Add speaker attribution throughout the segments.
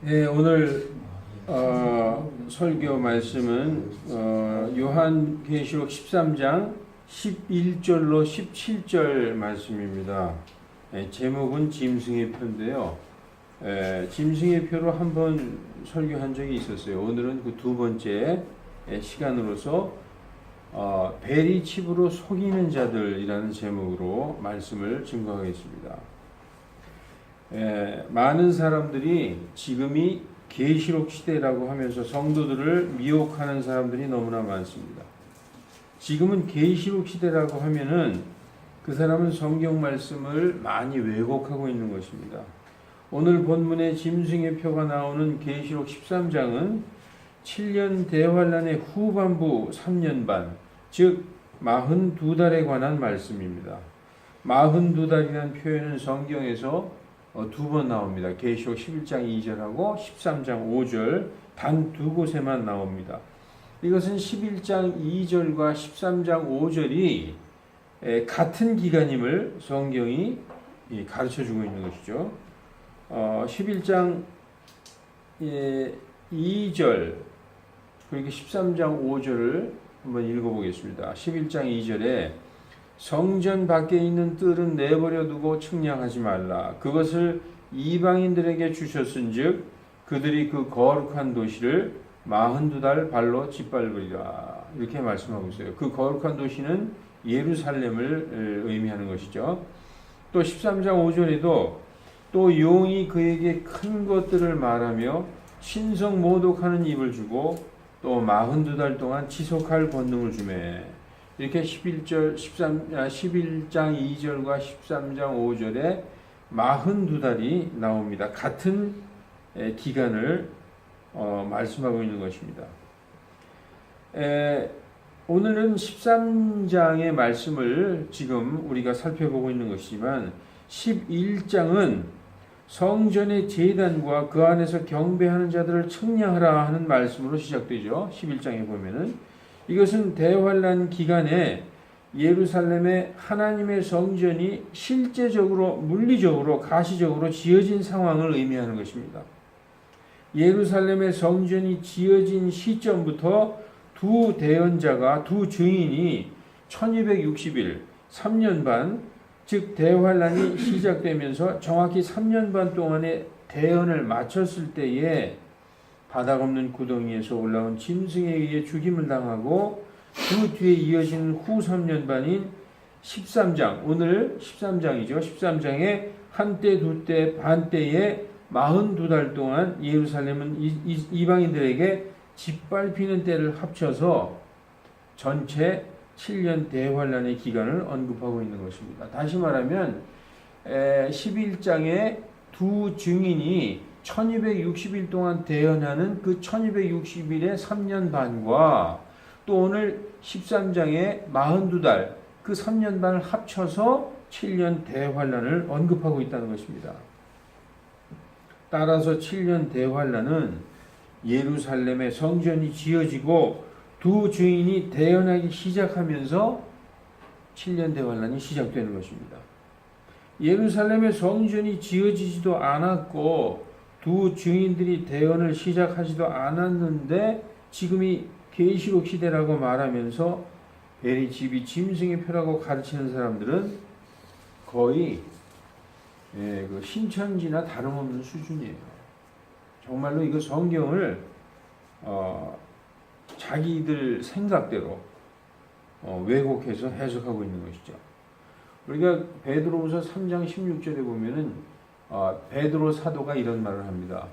Speaker 1: 네, 오늘 설교 말씀은 요한계시록 13장 11절로 17절 말씀입니다. 제목은 짐승의 표인데요. 짐승의 표로 한번 설교한 적이 있었어요. 오늘은 그 두 번째 시간으로서 베리 칩으로 속이는 자들이라는 제목으로 말씀을 증거하겠습니다. 많은 사람들이 지금이 계시록 시대라고 하면서 성도들을 미혹하는 사람들이 너무나 많습니다. 지금은 계시록 시대라고 하면은 그 사람은 성경 말씀을 많이 왜곡하고 있는 것입니다. 오늘 본문에 짐승의 표가 나오는 계시록 13장은 7년 대환란의 후반부 3년 반, 즉 42달에 관한 말씀입니다. 42달이라는 표현은 성경에서 두 번 나옵니다. 계시록 11장 2절하고 13장 5절 단 두 곳에만 나옵니다. 이것은 11장 2절과 13장 5절이 같은 기간임을 성경이 가르쳐주고 있는 것이죠. 11장 2절 그리고 13장 5절을 한번 읽어보겠습니다. 11장 2절에 성전 밖에 있는 뜰은 내버려 두고 측량하지 말라. 그것을 이방인들에게 주셨은즉 그들이 그 거룩한 도시를 42달 발로 짓밟으리라. 이렇게 말씀하고 있어요. 그 거룩한 도시는 예루살렘을 의미하는 것이죠. 또 13장 5절에도 또 용이 그에게 큰 것들을 말하며 신성 모독하는 입을 주고 또 42달 동안 지속할 권능을 주매. 이렇게 11장 2절과 13장 5절에 42달이 나옵니다. 같은 기간을 말씀하고 있는 것입니다. 오늘은 13장의 말씀을 지금 우리가 살펴보고 있는 것이지만 11장은 성전의 제단과 그 안에서 경배하는 자들을 측량하라 하는 말씀으로 시작되죠. 11장에 보면은 이것은 대환란 기간에 예루살렘의 하나님의 성전이 실제적으로 물리적으로 가시적으로 지어진 상황을 의미하는 것입니다. 예루살렘의 성전이 지어진 시점부터 두 대언자가 두 증인이 1260일 3년 반 즉 대환란이 시작되면서 정확히 3년 반 동안의 대언을 마쳤을 때에 바닥 없는 구덩이에서 올라온 짐승에 의해 죽임을 당하고 그 뒤에 이어지는 후 3년 반인 13장, 오늘 13장이죠. 13장에 한때, 두때, 반때에 42달 동안 예루살렘은 이방인들에게 짓밟히는 때를 합쳐서 전체 7년 대환란의 기간을 언급하고 있는 것입니다. 다시 말하면 11장에 두 증인이 1260일 동안 대언하는 그 1260일의 3년 반과 또 오늘 13장의 42달 그 3년 반을 합쳐서 7년 대환란을 언급하고 있다는 것입니다. 따라서 7년 대환란은 예루살렘의 성전이 지어지고 두 증인이 대언하기 시작하면서 7년 대환란이 시작되는 것입니다. 예루살렘의 성전이 지어지지도 않았고 두 증인들이 대언을 시작하지도 않았는데 지금이 계시록 시대라고 말하면서 베리 칩이 짐승의 표라고 가르치는 사람들은 거의 그 신천지나 다름없는 수준이에요. 정말로 이거 성경을 자기들 생각대로 왜곡해서 해석하고 있는 것이죠. 우리가 베드로후서 3장 16절에 보면은 베드로 사도가 이런 말을 합니다.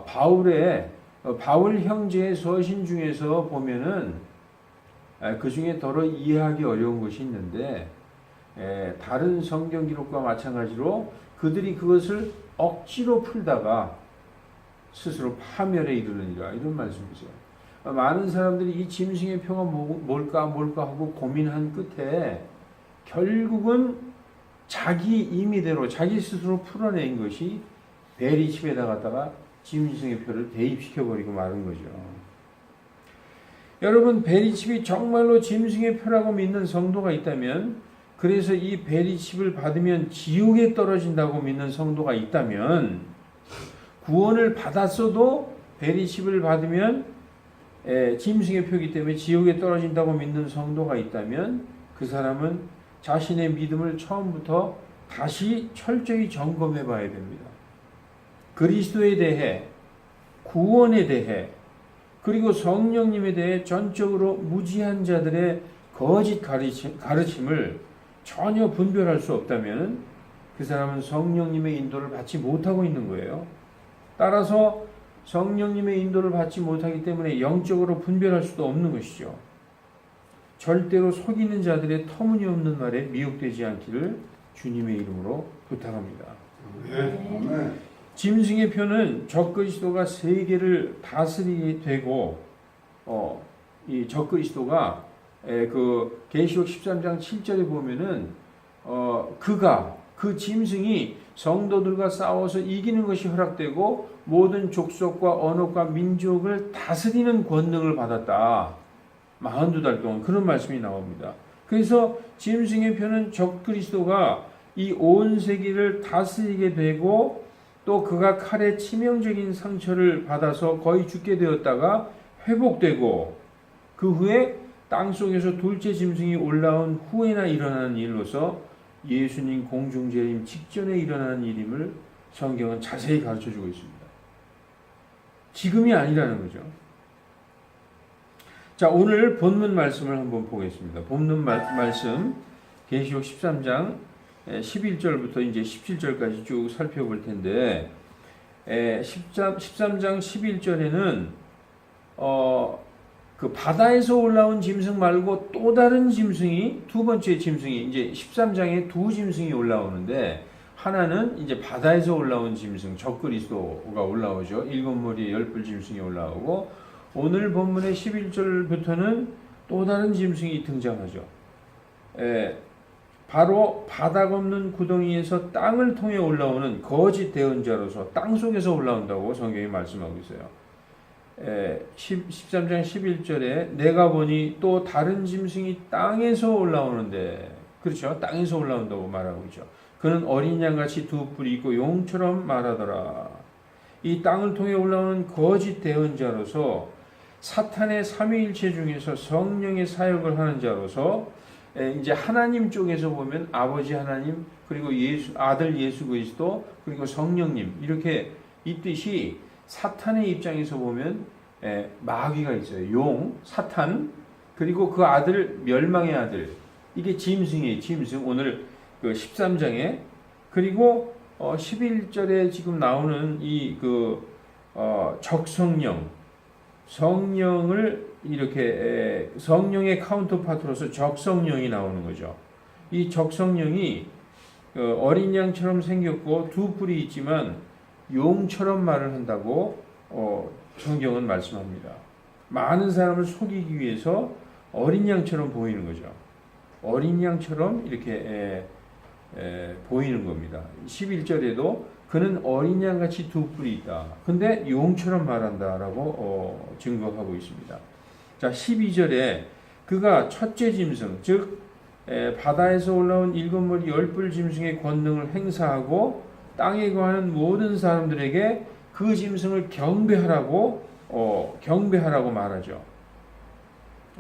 Speaker 1: 바울 형제의 서신 중에서 보면은 그 중에 더러 이해하기 어려운 것이 있는데 다른 성경 기록과 마찬가지로 그들이 그것을 억지로 풀다가 스스로 파멸에 이르느니라 이런 말씀이세요. 많은 사람들이 이 짐승의 표가 뭘까 하고 고민한 끝에 결국은 자기 임의대로 자기 스스로 풀어낸 것이 베리 칩에다 갖다가 짐승의 표를 대입시켜버리고 마는 거죠. 여러분, 베리 칩이 정말로 짐승의 표라고 믿는 성도가 있다면, 그래서 이 베리 칩을 받으면 지옥에 떨어진다고 믿는 성도가 있다면 구원을 받았어도 베리십을 받으면 짐승의 표기 때문에 지옥에 떨어진다고 믿는 성도가 있다면 그 사람은 자신의 믿음을 처음부터 다시 철저히 점검해 봐야 됩니다. 그리스도에 대해, 구원에 대해, 그리고 성령님에 대해 전적으로 무지한 자들의 거짓 가르침을 전혀 분별할 수 없다면 그 사람은 성령님의 인도를 받지 못하고 있는 거예요. 따라서 성령님의 인도를 받지 못하기 때문에 영적으로 분별할 수도 없는 것이죠. 절대로 속이는 자들의 터무니없는 말에 미혹되지 않기를 주님의 이름으로 부탁합니다.
Speaker 2: 아멘.
Speaker 1: 짐승의 표는 적그리스도가 세계를 다스리게 되고 이 적그리스도가 그 계시록 13장 7절에 보면은 그 짐승이 성도들과 싸워서 이기는 것이 허락되고 모든 족속과 언어과 민족을 다스리는 권능을 받았다. 42달 동안 그런 말씀이 나옵니다. 그래서 짐승의 표는 적그리스도가 이 온 세계를 다스리게 되고 또 그가 칼에 치명적인 상처를 받아서 거의 죽게 되었다가 회복되고 그 후에 땅속에서 둘째 짐승이 올라온 후에나 일어나는 일로서 예수님 공중재림 직전에 일어나는 일임을 성경은 자세히 가르쳐주고 있습니다. 지금이 아니라는 거죠. 자, 오늘 본문 말씀을 한번 보겠습니다. 본문 말씀 계시록 13장 11절부터 이제 17절까지 쭉 살펴볼 텐데 13장 11절에는 그 바다에서 올라온 짐승 말고 또 다른 짐승이 두 번째 짐승이 이제 13장에 두 짐승이 올라오는데 하나는 이제 바다에서 올라온 짐승 적그리스도가 올라오죠. 일곱 머리에 열뿔 짐승이 올라오고 오늘 본문의 11절부터는 또 다른 짐승이 등장하죠. 바로 바닥 없는 구덩이에서 땅을 통해 올라오는 거짓 대언자로서 땅속에서 올라온다고 성경이 말씀하고 있어요. 13장 11절에 내가 보니 또 다른 짐승이 땅에서 올라오는데 그렇죠. 땅에서 올라온다고 말하고 있죠. 그는 어린 양같이 두 뿔이 있고 용처럼 말하더라. 이 땅을 통해 올라오는 거짓 대언자로서 사탄의 삼위일체 중에서 성령의 사역을 하는 자로서 이제 하나님 쪽에서 보면 아버지 하나님 그리고 아들 예수 그리스도 그리고 성령님 이렇게 있듯이 사탄의 입장에서 보면 마귀가 있어요. 용, 사탄 그리고 그 아들 멸망의 아들 이게 짐승이에요. 짐승 오늘 그 13장에 그리고 11절에 지금 나오는 이 적성령 성령을 이렇게 성령의 카운터파트로서 적성령이 나오는 거죠. 이 적성령이 어린 양처럼 생겼고 두 뿔이 있지만 용처럼 말을 한다고 성경은 말씀합니다. 많은 사람을 속이기 위해서 어린 양처럼 보이는 거죠. 어린 양처럼 이렇게 보이는 겁니다. 11절에도 그는 어린 양같이 두 뿔이 있다. 근데 용처럼 말한다라고 증거하고 있습니다. 자, 12절에 그가 첫째 짐승, 즉 바다에서 올라온 일곱 머리 열뿔 짐승의 권능을 행사하고 땅에 거하는 모든 사람들에게 그 짐승을 경배하라고 말하죠.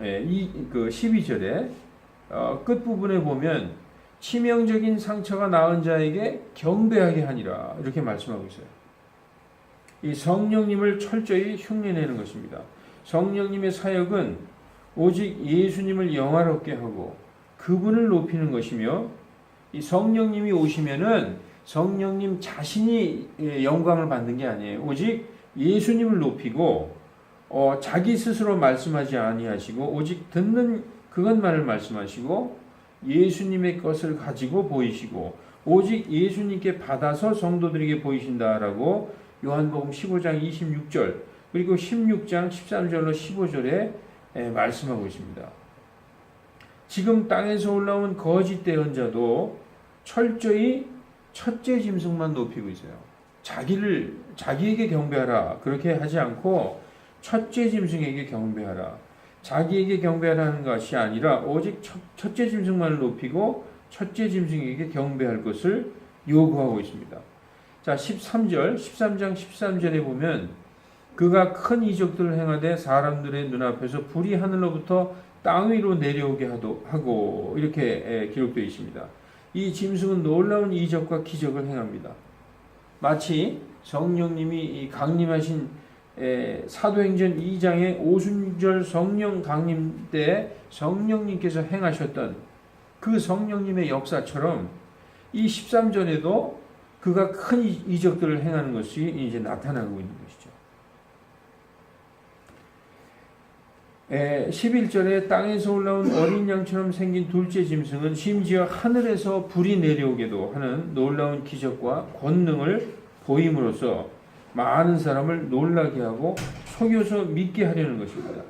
Speaker 1: 이 12절에 끝 부분에 보면 치명적인 상처가 나은 자에게 경배하게 하니라 이렇게 말씀하고 있어요. 이 성령님을 철저히 흉내내는 것입니다. 성령님의 사역은 오직 예수님을 영화롭게 하고 그분을 높이는 것이며 이 성령님이 오시면은 성령님 자신이 영광을 받는 게 아니에요. 오직 예수님을 높이고 자기 스스로 말씀하지 아니하시고 오직 듣는 그것만을 말씀하시고 예수님의 것을 가지고 보이시고 오직 예수님께 받아서 성도들에게 보이신다라고 요한복음 15장 26절 그리고 16장 13절로 15절에 말씀하고 있습니다. 지금 땅에서 올라온 거짓 대언자도 철저히 첫째 짐승만 높이고 있어요. 자기에게 경배하라 그렇게 하지 않고 첫째 짐승에게 경배하라. 자기에게 경배하라는 것이 아니라 오직 첫째 짐승만을 높이고 첫째 짐승에게 경배할 것을 요구하고 있습니다. 자, 13장 13절에 보면 그가 큰 이적들을 행하되 사람들의 눈앞에서 불이 하늘로부터 땅 위로 내려오게 하고 이렇게 기록되어 있습니다. 이 짐승은 놀라운 이적과 기적을 행합니다. 마치 성령님이 강림하신 사도행전 2장의 오순절 성령 강림 때 성령님께서 행하셨던 그 성령님의 역사처럼 이 13절에도 그가 큰 이적들을 행하는 것이 이제 나타나고 있는 것이죠. 11절에 땅에서 올라온 어린 양처럼 생긴 둘째 짐승은 심지어 하늘에서 불이 내려오게도 하는 놀라운 기적과 권능을 보임으로써 많은 사람을 놀라게 하고 속여서 믿게 하려는 것입니다.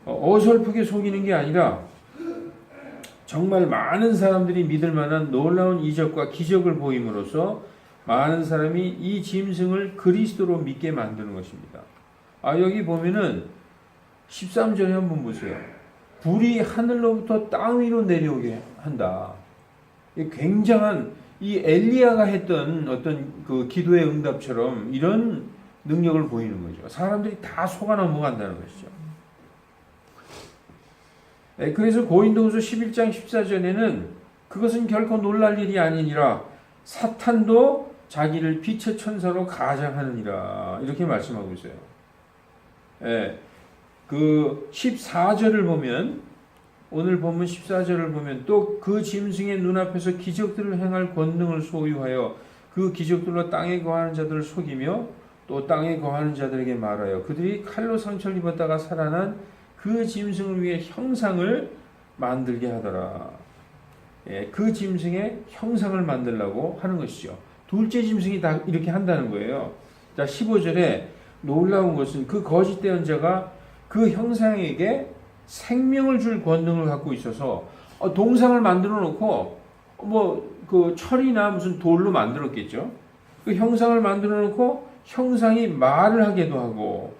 Speaker 1: 어설프게 속이는 게 아니라 정말 많은 사람들이 믿을 만한 놀라운 이적과 기적을 보임으로써 많은 사람이 이 짐승을 그리스도로 믿게 만드는 것입니다. 여기 보면은 13절에 한번 보세요. 불이 하늘로부터 땅 위로 내려오게 한다. 굉장한 이 엘리야가 했던 어떤 그 기도의 응답처럼 이런 능력을 보이는 거죠. 사람들이 다 속아 넘어간다는 것이죠. 그래서 고린도후서 11장 14절에는 그것은 결코 놀랄 일이 아니니라 사탄도 자기를 빛의 천사로 가장하느니라 이렇게 말씀하고 있어요. 그 14절을 보면 오늘 본문 14절을 보면 또 그 짐승의 눈앞에서 기적들을 행할 권능을 소유하여 그 기적들로 땅에 거하는 자들을 속이며 또 땅에 거하는 자들에게 말하여 그들이 칼로 상처를 입었다가 살아난 그 짐승을 위해 형상을 만들게 하더라. 그 짐승의 형상을 만들라고 하는 것이죠. 둘째 짐승이 다 이렇게 한다는 거예요. 자, 15절에 놀라운 것은 그 거짓 대언자가 그 형상에게 생명을 줄 권능을 갖고 있어서 동상을 만들어 놓고 그 철이나 무슨 돌로 만들었겠죠. 그 형상을 만들어 놓고 형상이 말을 하게도 하고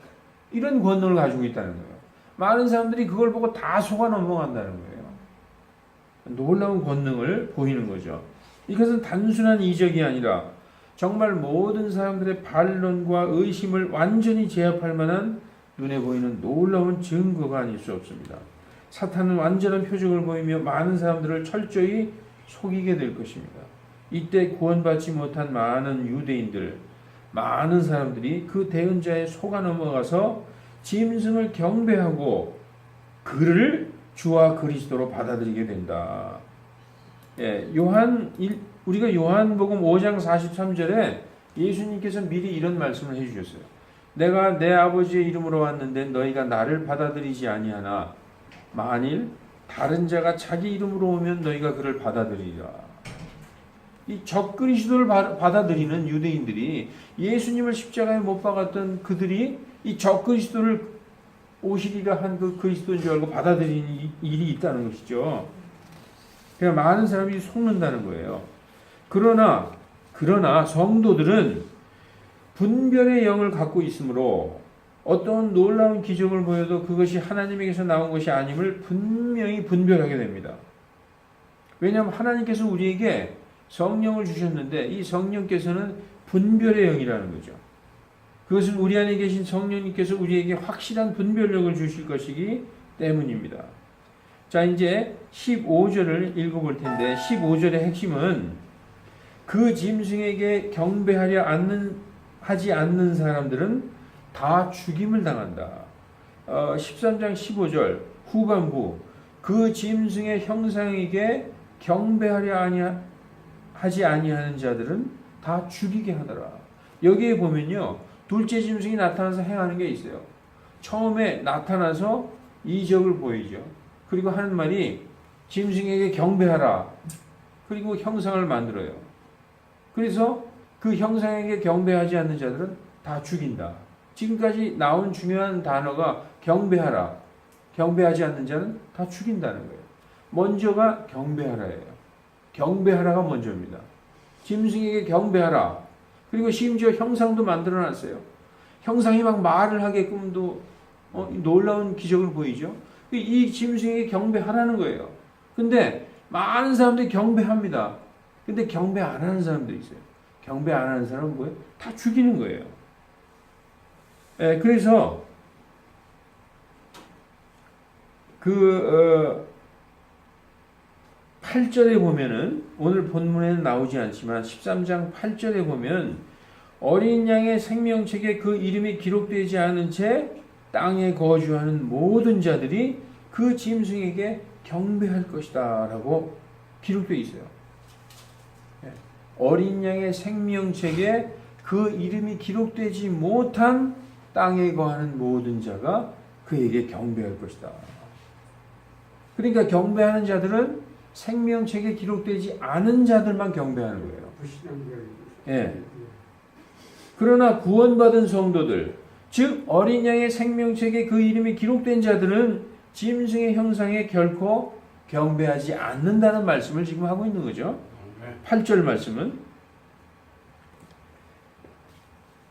Speaker 1: 이런 권능을 가지고 있다는 거예요. 많은 사람들이 그걸 보고 다 속아 넘어간다는 거예요. 놀라운 권능을 보이는 거죠. 이것은 단순한 이적이 아니라 정말 모든 사람들의 반론과 의심을 완전히 제압할 만한 눈에 보이는 놀라운 증거가 아닐 수 없습니다. 사탄은 완전한 표적을 보이며 많은 사람들을 철저히 속이게 될 것입니다. 이때 구원받지 못한 많은 유대인들, 많은 사람들이 그 대언자에 속아 넘어가서 짐승을 경배하고 그를 주와 그리스도로 받아들이게 된다. 우리가 요한복음 5장 43절에 예수님께서 미리 이런 말씀을 해주셨어요. 내가 내 아버지의 이름으로 왔는데 너희가 나를 받아들이지 아니하나 만일 다른 자가 자기 이름으로 오면 너희가 그를 받아들이리라. 이 적그리스도를 받아들이는 유대인들이 예수님을 십자가에 못 박았던 그들이 이 적그리스도를 오시리라 한 그 그리스도인 줄 알고 받아들이는 일이 있다는 것이죠. 그러니까 많은 사람이 속는다는 거예요. 그러나 성도들은 분별의 영을 갖고 있으므로 어떤 놀라운 기적을 보여도 그것이 하나님에게서 나온 것이 아님을 분명히 분별하게 됩니다. 왜냐하면 하나님께서 우리에게 성령을 주셨는데 이 성령께서는 분별의 영이라는 거죠. 그것은 우리 안에 계신 성령님께서 우리에게 확실한 분별력을 주실 것이기 때문입니다. 자, 이제 15절을 읽어볼 텐데 15절의 핵심은 그 짐승에게 하지 않는 사람들은 다 죽임을 당한다. 13장 15절 후반부 그 짐승의 형상에게 하지 아니하는 자들은 다 죽이게 하더라. 여기에 보면요. 둘째 짐승이 나타나서 행하는 게 있어요. 처음에 나타나서 이적을 보이죠. 그리고 하는 말이 짐승에게 경배하라. 그리고 형상을 만들어요. 그래서 그 형상에게 경배하지 않는 자들은 다 죽인다. 지금까지 나온 중요한 단어가 경배하라. 경배하지 않는 자는 다 죽인다는 거예요. 먼저가 경배하라예요. 경배하라가 먼저입니다. 짐승에게 경배하라. 그리고 심지어 형상도 만들어놨어요. 형상이 막 말을 하게끔도 놀라운 기적을 보이죠. 이 짐승에게 경배하라는 거예요. 근데 많은 사람들이 경배합니다. 근데 경배 안 하는 사람들이 있어요. 경배 안 하는 사람은 뭐예요? 다 죽이는 거예요. 그래서 8절에 보면은 오늘 본문에는 나오지 않지만 13장 8절에 보면 어린 양의 생명책에 그 이름이 기록되지 않은 채 땅에 거주하는 모든 자들이 그 짐승에게 경배할 것이다 라고 기록되어 있어요. 어린 양의 생명책에 그 이름이 기록되지 못한 땅에 거하는 모든 자가 그에게 경배할 것이다. 그러니까 경배하는 자들은 생명책에 기록되지 않은 자들만 경배하는 거예요. 예. 그러나 구원받은 성도들, 즉 어린 양의 생명책에 그 이름이 기록된 자들은 짐승의 형상에 결코 경배하지 않는다는 말씀을 지금 하고 있는 거죠. 8절 말씀은.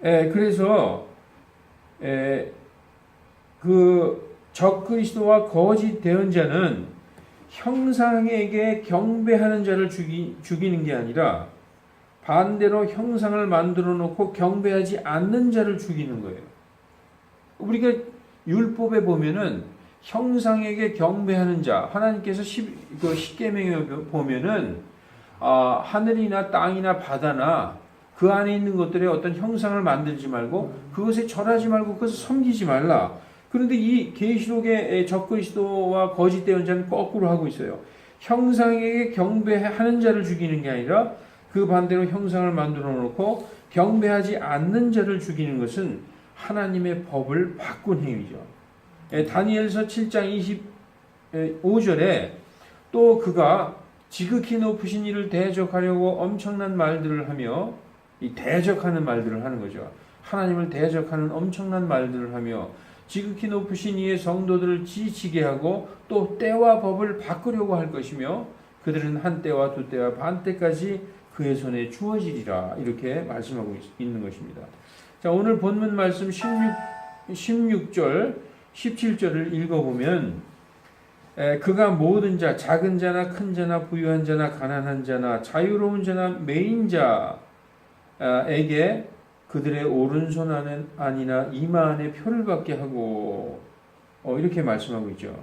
Speaker 1: 그래서 그 적그리스도와 거짓 대언자는 형상에게 경배하는 자를 죽이는 게 아니라 반대로 형상을 만들어 놓고 경배하지 않는 자를 죽이는 거예요. 우리가 율법에 보면은 형상에게 경배하는 자, 하나님께서 십계명에 보면은 하늘이나 땅이나 바다나 그 안에 있는 것들의 어떤 형상을 만들지 말고 그것에 절하지 말고 그것을 섬기지 말라. 그런데 이 계시록의 적그리스도와 거짓 대언자는 거꾸로 하고 있어요. 형상에게 경배하는 자를 죽이는 게 아니라 그 반대로 형상을 만들어 놓고 경배하지 않는 자를 죽이는 것은 하나님의 법을 바꾼 행위죠. 다니엘서 7장 25절에 또 그가 지극히 높으신 이를 대적하려고 엄청난 말들을 하며, 이 대적하는 말들을 하는 거죠. 하나님을 대적하는 엄청난 말들을 하며 지극히 높으신 이의 성도들을 지치게 하고 또 때와 법을 바꾸려고 할 것이며 그들은 한 때와 두 때와 반 때까지 그의 손에 주어지리라. 이렇게 말씀하고 있는 것입니다. 자, 오늘 본문 말씀 16절 17절을 읽어보면 그가 모든 자, 작은 자나 큰 자나 부유한 자나 가난한 자나 자유로운 자나 매인 자에게 그들의 오른손 안이나 이마 안에 표를 받게 하고 이렇게 말씀하고 있죠.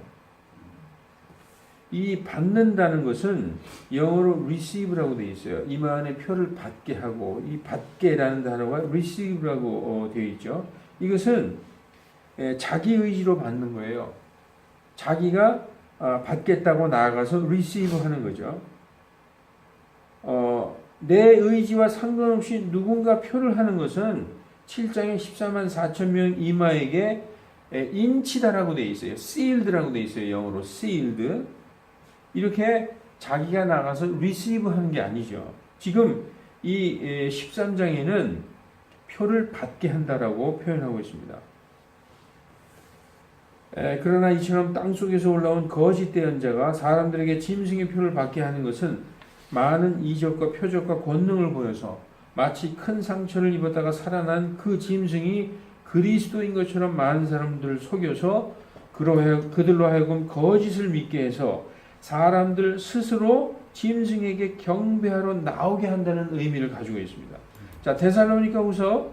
Speaker 1: 이 받는다는 것은 영어로 receive라고 되어 있어요. 이마 안에 표를 받게 하고, 이 받게라는 단어가 receive라고 되어 있죠. 이것은 자기 의지로 받는 거예요. 자기가 받겠다고 나아가서 receive 하는 거죠. 내 의지와 상관없이 누군가 표를 하는 것은 7장에 14만 4천 명 이마에게 인치다라고 되어 있어요. sealed라고 되어 있어요. 영어로 sealed. 이렇게 자기가 나가서 receive 하는 게 아니죠. 지금 이 13장에는 표를 받게 한다라고 표현하고 있습니다. 그러나 이처럼 땅속에서 올라온 거짓 대언자가 사람들에게 짐승의 표를 받게 하는 것은 많은 이적과 표적과 권능을 보여서 마치 큰 상처를 입었다가 살아난 그 짐승이 그리스도인 것처럼 많은 사람들을 속여서 그들로 하여금 거짓을 믿게 해서 사람들 스스로 짐승에게 경배하러 나오게 한다는 의미를 가지고 있습니다. 자, 데살로니가후서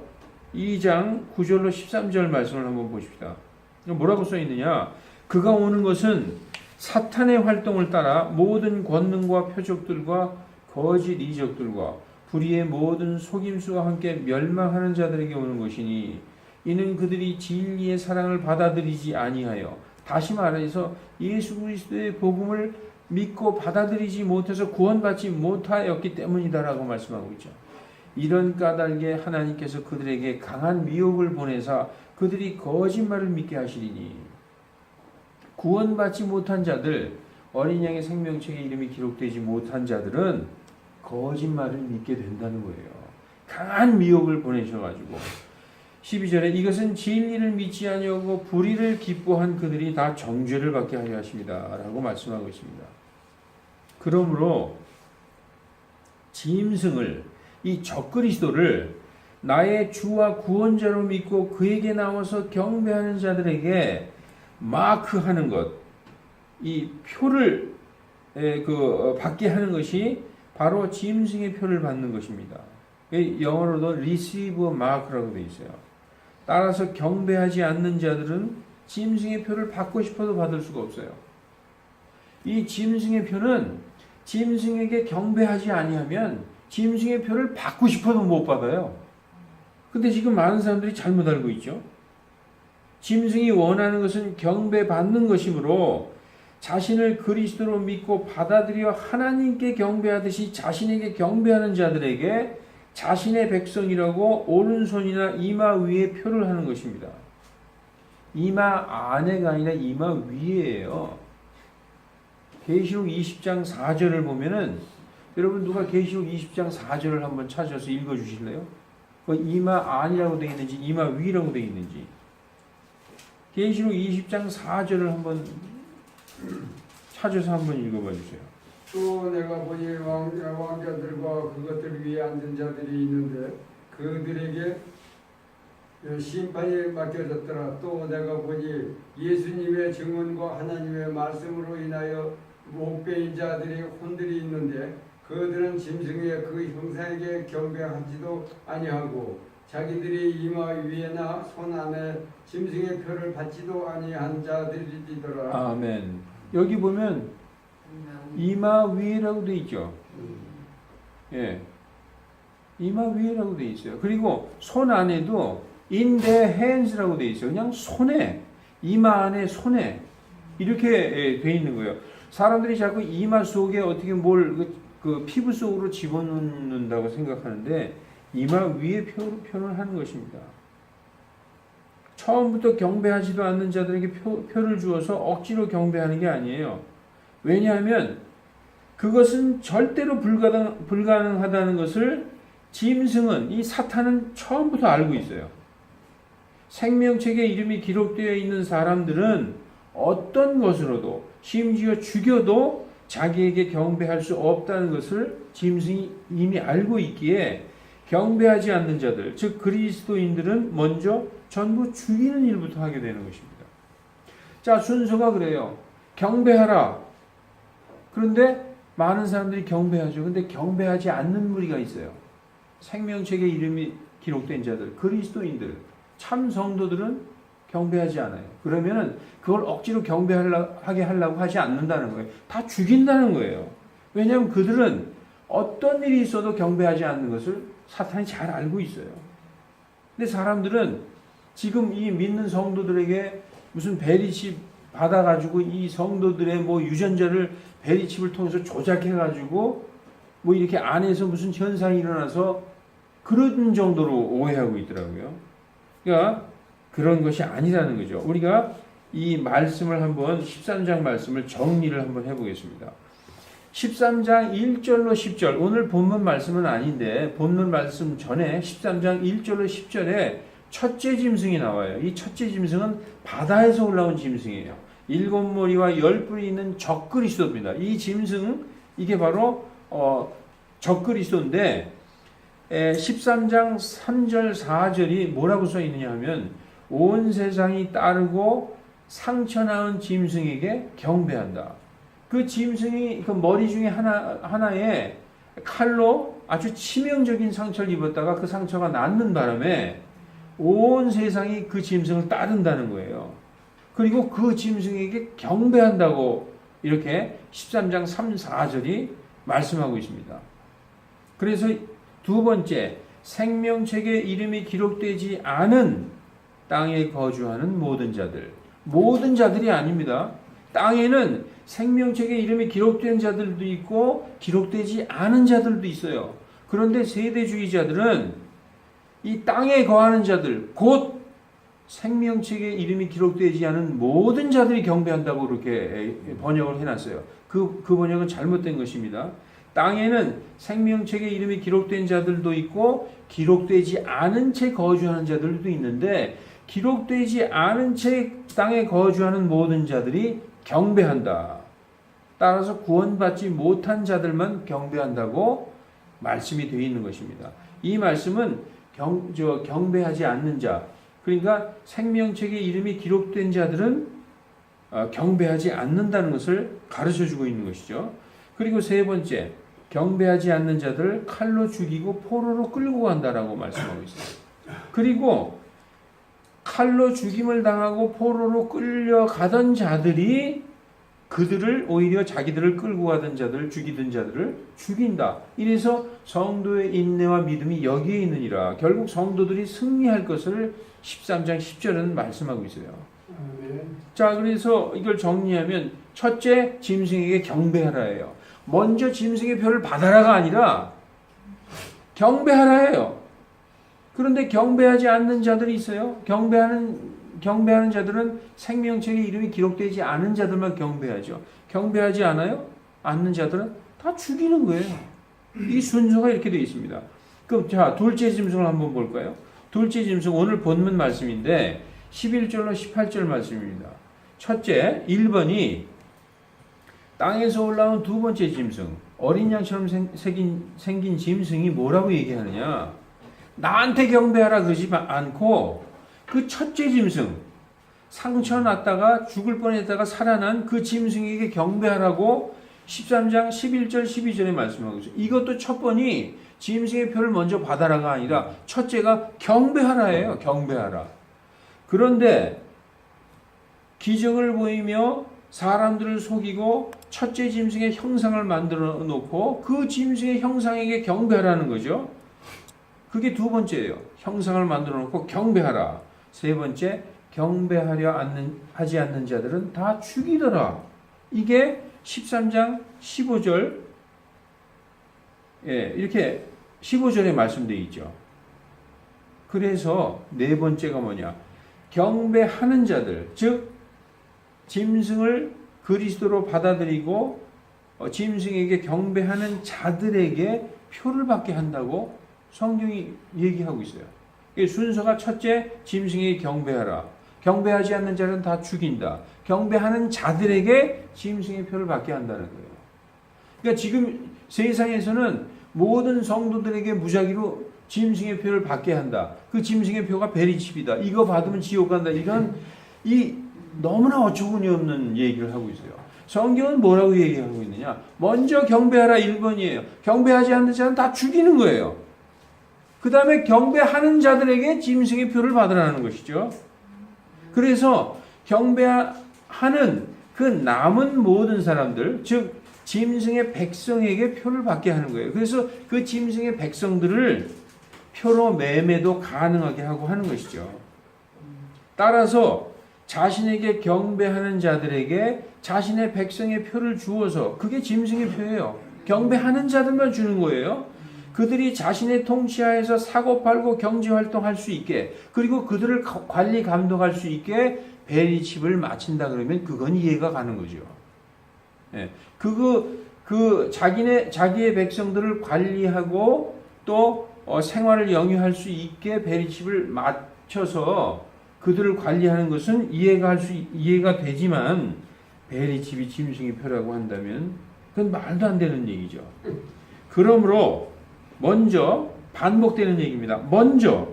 Speaker 1: 2장 9절로 13절 말씀을 한번 보십시다. 뭐라고 써 있느냐? 그가 오는 것은 사탄의 활동을 따라 모든 권능과 표적들과 거짓 이적들과 불의의 모든 속임수와 함께 멸망하는 자들에게 오는 것이니 이는 그들이 진리의 사랑을 받아들이지 아니하여, 다시 말해서 예수 그리스도의 복음을 믿고 받아들이지 못해서 구원받지 못하였기 때문이다라고 말씀하고 있죠. 이런 까닭에 하나님께서 그들에게 강한 미혹을 보내사 그들이 거짓말을 믿게 하시리니, 구원받지 못한 자들, 어린 양의 생명책에 이름이 기록되지 못한 자들은 거짓말을 믿게 된다는 거예요. 강한 미혹을 보내셔가지고 12절에 이것은 진리를 믿지 아니하고 불의를 기뻐한 그들이 다 정죄를 받게 하려 하십니다 라고 말씀하고 있습니다. 그러므로 짐승을, 이 적그리스도를 나의 주와 구원자로 믿고 그에게 나와서 경배하는 자들에게 마크하는 것, 이 표를 받게 하는 것이 바로 짐승의 표를 받는 것입니다. 영어로도 receive a mark라고 되어 있어요. 따라서 경배하지 않는 자들은 짐승의 표를 받고 싶어도 받을 수가 없어요. 이 짐승의 표는 짐승에게 경배하지 아니하면 짐승의 표를 받고 싶어도 못 받아요. 근데 지금 많은 사람들이 잘못 알고 있죠. 짐승이 원하는 것은 경배받는 것이므로 자신을 그리스도로 믿고 받아들여 하나님께 경배하듯이 자신에게 경배하는 자들에게 자신의 백성이라고 오른손이나 이마 위에 표를 하는 것입니다. 이마 안에가 아니라 이마 위에예요. 계시록 20장 4절을 보면은 여러분 누가 계시록 20장 4절을 한번 찾아서 읽어 주실래요? 이마 안이라고 되어 있는지 이마 위라고 되어 있는지. 계시록 20장 4절을 한번 찾아서 한번 읽어봐 주세요.
Speaker 2: 또 내가 보니 왕자들과 그것들 위에 앉은 자들이 있는데 그들에게 심판이 맡겨졌더라. 또 내가 보니 예수님의 증언과 하나님의 말씀으로 인하여 목배인 자들이 혼들이 있는데 그들은 짐승의 그 형상에게 경배하지도 아니하고 자기들이 이마 위에나 손 안에 짐승의 표를 받지도 아니한 자들이더라.
Speaker 1: 아멘. 여기 보면 이마 위라고 되어 있죠. 예, 이마 위라고 되어 있어요. 그리고 손 안에도 in the hands라고 되어 있어요. 그냥 손에, 이마 안에 손에 이렇게 되어 있는 거예요. 사람들이 자꾸 이마 속에 어떻게 뭘 그 피부 속으로 집어넣는다고 생각하는데 이마 위에 표를 하는 것입니다. 처음부터 경배하지도 않는 자들에게 표를 주어서 억지로 경배하는 게 아니에요. 왜냐하면 그것은 절대로 불가능하다는 것을 짐승은, 이 사탄은 처음부터 알고 있어요. 생명책에 이름이 기록되어 있는 사람들은 어떤 것으로도 심지어 죽여도 자기에게 경배할 수 없다는 것을 짐승이 이미 알고 있기에 경배하지 않는 자들, 즉 그리스도인들은 먼저 전부 죽이는 일부터 하게 되는 것입니다. 자, 순서가 그래요. 경배하라. 그런데 많은 사람들이 경배하죠. 근데 경배하지 않는 무리가 있어요. 생명책에 이름이 기록된 자들, 그리스도인들, 참 성도들은 경배하지 않아요. 그러면은 그걸 억지로 경배하게 하려고 하지 않는다는 거예요. 다 죽인다는 거예요. 왜냐하면 그들은 어떤 일이 있어도 경배하지 않는 것을 사탄이 잘 알고 있어요. 근데 사람들은 지금 이 믿는 성도들에게 무슨 베리칩 받아가지고 이 성도들의 뭐 유전자를 베리칩을 통해서 조작해가지고 뭐 이렇게 안에서 무슨 현상이 일어나서 그런 정도로 오해하고 있더라고요. 그러니까 그런 것이 아니라는 거죠. 우리가 이 말씀을 한번 13장 말씀을 정리를 한번 해보겠습니다. 13장 1절로 10절, 오늘 본문 말씀은 아닌데 본문 말씀 전에 13장 1절로 10절에 첫째 짐승이 나와요. 이 첫째 짐승은 바다에서 올라온 짐승이에요. 7머리와 10뿔이 있는 적그리스도입니다. 이 짐승, 이게 바로 적그리스도인데 13장 3절 4절이 뭐라고 써 있느냐 하면 온 세상이 따르고 상처 나은 짐승에게 경배한다. 그 짐승이 그 머리 중에 하나에 칼로 아주 치명적인 상처를 입었다가 그 상처가 낫는 바람에 온 세상이 그 짐승을 따른다는 거예요. 그리고 그 짐승에게 경배한다고 이렇게 13장 3, 4절이 말씀하고 있습니다. 그래서 두 번째, 생명책에 이름이 기록되지 않은 땅에 거주하는 모든 자들. 모든 자들이 아닙니다. 땅에는 생명책에 이름이 기록된 자들도 있고 기록되지 않은 자들도 있어요. 그런데 세대주의자들은 이 땅에 거하는 자들, 곧 생명책에 이름이 기록되지 않은 모든 자들이 경배한다고 그렇게 번역을 해놨어요. 그 번역은 잘못된 것입니다. 땅에는 생명책에 이름이 기록된 자들도 있고 기록되지 않은 채 거주하는 자들도 있는데 기록되지 않은 채 땅에 거주하는 모든 자들이 경배한다. 따라서 구원받지 못한 자들만 경배한다고 말씀이 되어 있는 것입니다. 이 말씀은 경배하지 않는 자, 그러니까 생명책에 이름이 기록된 자들은 경배하지 않는다는 것을 가르쳐주고 있는 것이죠. 그리고 세 번째, 경배하지 않는 자들을 칼로 죽이고 포로로 끌고 간다라고 말씀하고 있어요. 그리고 칼로 죽임을 당하고 포로로 끌려가던 자들이 그들을 오히려 자기들을 끌고 가던 자들, 죽이던 자들을 죽인다. 이래서 성도의 인내와 믿음이 여기에 있느니라. 결국 성도들이 승리할 것을 13장 10절은 말씀하고 있어요. 자, 그래서 이걸 정리하면 첫째, 짐승에게 경배하라예요. 먼저 짐승의 표를 받아라가 아니라 경배하라예요. 그런데 경배하지 않는 자들이 있어요. 경배하는 자들은 생명책에 이름이 기록되지 않은 자들만 경배하죠. 경배하지 않는 자들은 다 죽이는 거예요. 이 순서가 이렇게 되어 있습니다. 그럼 자, 둘째 짐승을 한번 볼까요? 둘째 짐승 오늘 본문 말씀인데 11절로 18절 말씀입니다. 첫째, 1번이 땅에서 올라온 두 번째 짐승, 어린 양처럼 생긴 짐승이 뭐라고 얘기하느냐? 나한테 경배하라 그러지 않고 그 첫째 짐승, 상처 났다가 죽을 뻔했다가 살아난 그 짐승에게 경배하라고 13장 11절 12절에 말씀하고 있어요. 이것도 첫 번이 짐승의 표를 먼저 받아라가 아니라 첫째가 경배하라예요. 경배하라. 그런데 기적을 보이며 사람들을 속이고 첫째 짐승의 형상을 만들어 놓고 그 짐승의 형상에게 경배하라는 거죠. 그게 두 번째예요. 형상을 만들어 놓고 경배하라. 세 번째, 하지 않는 자들은 다 죽이더라. 이게 13장 15절, 이렇게 15절에 말씀되어 있죠. 그래서 네 번째가 뭐냐? 경배하는 자들, 즉 짐승을 그리스도로 받아들이고 짐승에게 경배하는 자들에게 표를 받게 한다고 성경이 얘기하고 있어요. 순서가 첫째, 짐승에게 경배하라. 경배하지 않는 자는 다 죽인다. 경배하는 자들에게 짐승의 표를 받게 한다는 거예요. 그러니까 지금 세상에서는 모든 성도들에게 무작위로 짐승의 표를 받게 한다. 그 짐승의 표가 베리칩이다. 이거 받으면 지옥 간다. 이런 너무나 어처구니 없는 얘기를 하고 있어요. 성경은 뭐라고 얘기하고 있느냐? 먼저 경배하라 1번이에요. 경배하지 않는 자는 다 죽이는 거예요. 그 다음에 경배하는 자들에게 짐승의 표를 받으라는 것이죠. 그래서 경배하는 그 남은 모든 사람들, 즉 짐승의 백성에게 표를 받게 하는 거예요. 그래서 그 짐승의 백성들을 표로 매매도 가능하게 하고 하는 것이죠. 따라서 자신에게 경배하는 자들에게 자신의 백성의 표를 주어서, 그게 짐승의 표예요. 경배하는 자들만 주는 거예요. 그들이 자신의 통치하에서 사고팔고 경제활동할 수 있게, 그리고 그들을 관리 감독할 수 있게 베리칩을 마친다 그러면 그건 이해가 가는 거죠. 자기의 백성들을 관리하고 또 생활을 영위할 수 있게 베리칩을 맞춰서 그들을 관리하는 것은 이해가 되지만, 베리칩이 짐승의 표라고 한다면 그건 말도 안 되는 얘기죠. 그러므로 먼저 반복되는 얘기입니다. 먼저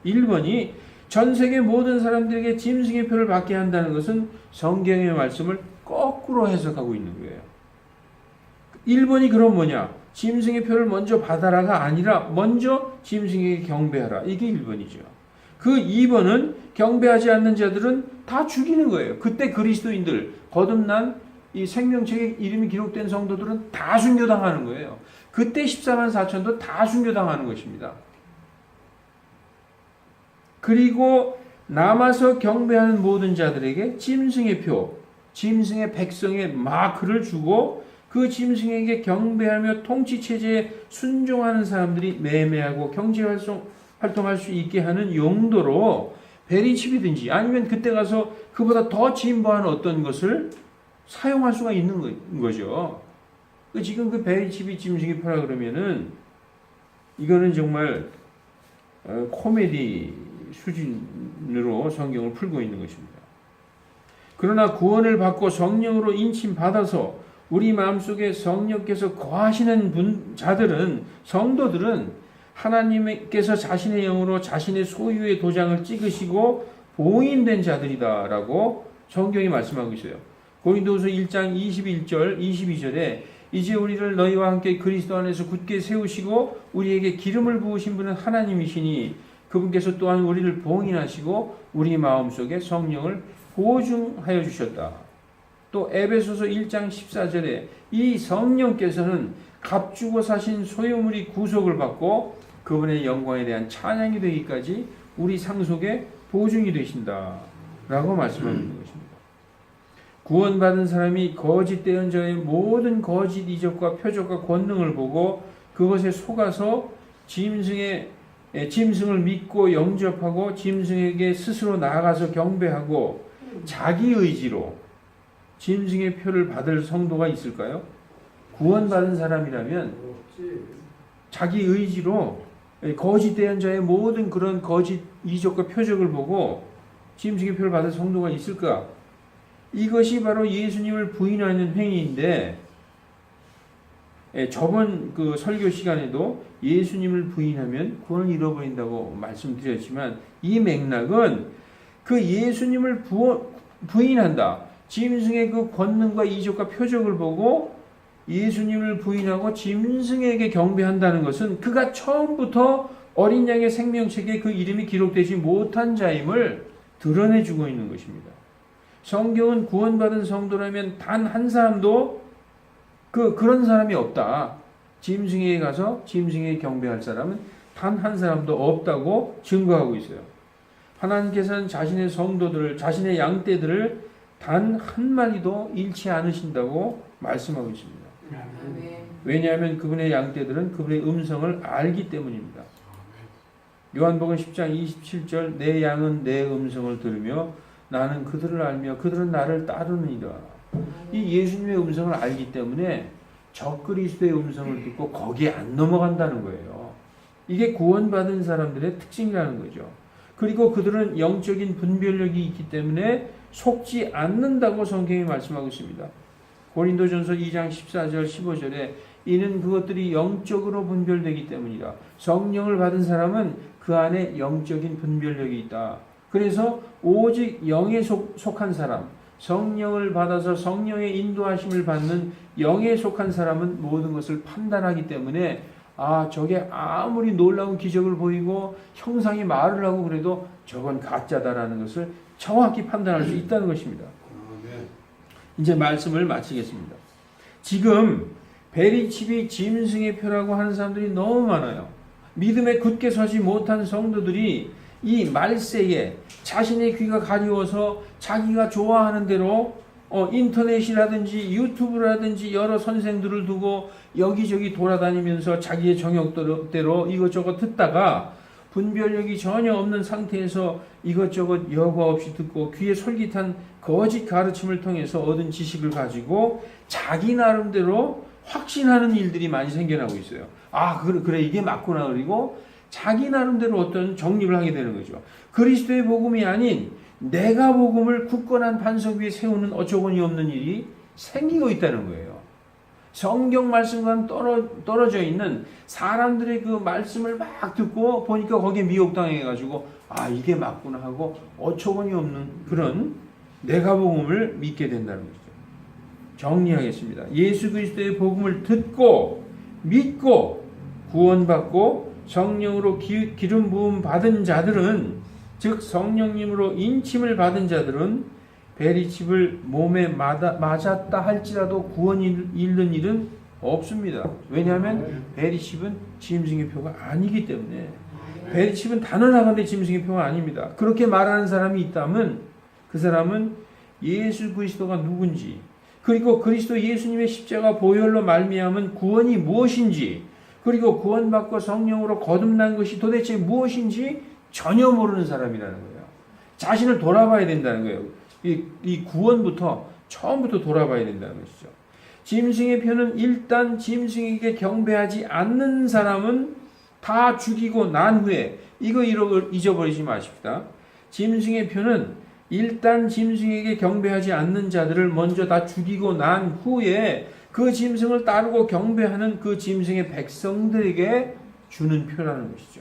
Speaker 1: 1번이 전 세계 모든 사람들에게 짐승의 표를 받게 한다는 것은 성경의 말씀을 거꾸로 해석하고 있는 거예요. 1번이 그럼 뭐냐? 짐승의 표를 먼저 받아라가 아니라 먼저 짐승에게 경배하라. 이게 1번이죠. 그 2번은 경배하지 않는 자들은 다 죽이는 거예요. 그때 그리스도인들, 거듭난 이 생명책에 이름이 기록된 성도들은 다 순교당하는 거예요. 그때 14만 4천도 다 순교당하는 것입니다. 그리고 남아서 경배하는 모든 자들에게 짐승의 표, 짐승의 백성의 마크를 주고 그 짐승에게 경배하며 통치체제에 순종하는 사람들이 매매하고 경제활동할 수 있게 하는 용도로 베리칩이든지 아니면 그때 가서 그보다 더 진보한 어떤 것을 사용할 수가 있는 거죠. 지금 그 베리칩이 짐승의 표라 그러면은 이거는 정말 코미디 수준으로 성경을 풀고 있는 것입니다. 그러나 구원을 받고 성령으로 인침받아서 우리 마음속에 성령께서 거하시는 자들은, 성도들은 하나님께서 자신의 영으로 자신의 소유의 도장을 찍으시고 봉인된 자들이다라고 성경이 말씀하고 있어요. 고린도후서 1장 21절, 22절에 이제 우리를 너희와 함께 그리스도 안에서 굳게 세우시고 우리에게 기름을 부으신 분은 하나님이시니 그분께서 또한 우리를 봉인하시고 우리 마음속에 성령을 보증하여 주셨다. 또 에베소서 1장 14절에 이 성령께서는 값주고 사신 소유물이 구속을 받고 그분의 영광에 대한 찬양이 되기까지 우리 상속의 보증이 되신다 라고 말씀하고 있는 것입니다. 구원받은 사람이 거짓 대언자의 모든 거짓 이적과 표적과 권능을 보고 그것에 속아서 짐승을 믿고 영접하고 짐승에게 스스로 나아가서 경배하고 자기 의지로 짐승의 표를 받을 성도가 있을까요? 구원받은 사람이라면 자기 의지로 거짓 대언자의 모든 그런 거짓 이적과 표적을 보고 짐승의 표를 받을 성도가 있을까? 이것이 바로 예수님을 부인하는 행위인데 저번 그 설교 시간에도 예수님을 부인하면 구원을 잃어버린다고 말씀드렸지만 이 맥락은 그 예수님을 부인한다. 짐승의 그 권능과 이적과 표적을 보고 예수님을 부인하고 짐승에게 경배한다는 것은 그가 처음부터 어린 양의 생명책에 그 이름이 기록되지 못한 자임을 드러내주고 있는 것입니다. 성경은 구원받은 성도라면 단 한 사람도 그런 사람이 없다. 짐승에게 가서 짐승에게 경배할 사람은 단 한 사람도 없다고 증거하고 있어요. 하나님께서는 자신의 성도들을, 자신의 양떼들을 단 한 마리도 잃지 않으신다고 말씀하고 있습니다. 왜냐하면 그분의 양떼들은 그분의 음성을 알기 때문입니다. 요한복음 10장 27절 내 양은 내 음성을 들으며 나는 그들을 알며 그들은 나를 따르느니라. 이 예수님의 음성을 알기 때문에 적그리스도의 음성을 듣고 거기에 안 넘어간다는 거예요. 이게 구원받은 사람들의 특징이라는 거죠. 그리고 그들은 영적인 분별력이 있기 때문에 속지 않는다고 성경이 말씀하고 있습니다. 고린도전서 2장 14절 15절에 이는 그것들이 영적으로 분별되기 때문이다. 성령을 받은 사람은 그 안에 영적인 분별력이 있다. 그래서 오직 영에 속한 사람, 성령을 받아서 성령의 인도하심을 받는 영에 속한 사람은 모든 것을 판단하기 때문에 저게 아무리 놀라운 기적을 보이고 형상이 말을 하고 그래도 저건 가짜다라는 것을 정확히 판단할 수 있다는 것입니다. 이제 말씀을 마치겠습니다. 지금 베리칩이 짐승의 표라고 하는 사람들이 너무 많아요. 믿음에 굳게 서지 못한 성도들이 이 말세에 자신의 귀가 가리워서 자기가 좋아하는 대로 인터넷이라든지 유튜브라든지 여러 선생들을 두고 여기저기 돌아다니면서 자기의 정욕대로 이것저것 듣다가 분별력이 전혀 없는 상태에서 이것저것 여과 없이 듣고 귀에 솔깃한 거짓 가르침을 통해서 얻은 지식을 가지고 자기 나름대로 확신하는 일들이 많이 생겨나고 있어요. 그래 이게 맞구나. 그리고 자기 나름대로 어떤 정립을 하게 되는 거죠. 그리스도의 복음이 아닌 내가 복음을 굳건한 반석 위에 세우는 어처구니 없는 일이 생기고 있다는 거예요. 성경 말씀과는 떨어져 있는 사람들의 그 말씀을 막 듣고 보니까 거기에 미혹당해가지고 이게 맞구나 하고 어처구니 없는 그런 내가 복음을 믿게 된다는 거죠. 정리하겠습니다. 예수 그리스도의 복음을 듣고 믿고 구원받고 성령으로 기름 부음 받은 자들은, 즉 성령님으로 인침을 받은 자들은 베리칩을 몸에 맞았다 할지라도 구원을 잃는 일은 없습니다. 왜냐하면 베리칩은 짐승의 표가 아니기 때문에. 베리칩은 단언하건대 짐승의 표가 아닙니다. 그렇게 말하는 사람이 있다면 그 사람은 예수 그리스도가 누군지, 그리고 그리스도 예수님의 십자가 보혈로 말미암은 구원이 무엇인지, 그리고 구원받고 성령으로 거듭난 것이 도대체 무엇인지 전혀 모르는 사람이라는 거예요. 자신을 돌아봐야 된다는 거예요. 이 구원부터 처음부터 돌아봐야 된다는 것이죠. 짐승의 표는 일단 짐승에게 경배하지 않는 사람은 다 죽이고 난 후에, 이거 잊어버리지 마십시다. 짐승의 표는 일단 짐승에게 경배하지 않는 자들을 먼저 다 죽이고 난 후에 그 짐승을 따르고 경배하는 그 짐승의 백성들에게 주는 표라는 것이죠.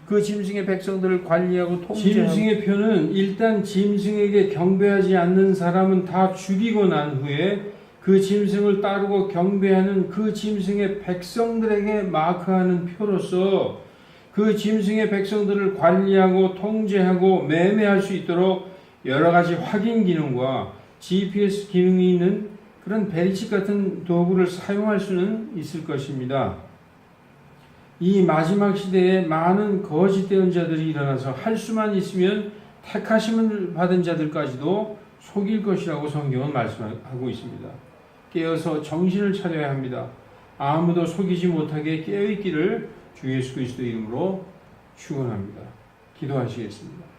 Speaker 1: 그 짐승의 백성들을 관리하고 통제하고. 짐승의 표는 일단 짐승에게 경배하지 않는 사람은 다 죽이고 난 후에 그 짐승을 따르고 경배하는 그 짐승의 백성들에게 마크하는 표로서 그 짐승의 백성들을 관리하고 통제하고 매매할 수 있도록 여러 가지 확인 기능과 GPS 기능이 있는 그런 베리칩 같은 도구를 사용할 수는 있을 것입니다. 이 마지막 시대에 많은 거짓 대언자들이 일어나서 할 수만 있으면 택하심을 받은 자들까지도 속일 것이라고 성경은 말씀하고 있습니다. 깨어서 정신을 차려야 합니다. 아무도 속이지 못하게 깨어있기를 주 예수 그리스도 이름으로 축원합니다. 기도하시겠습니다.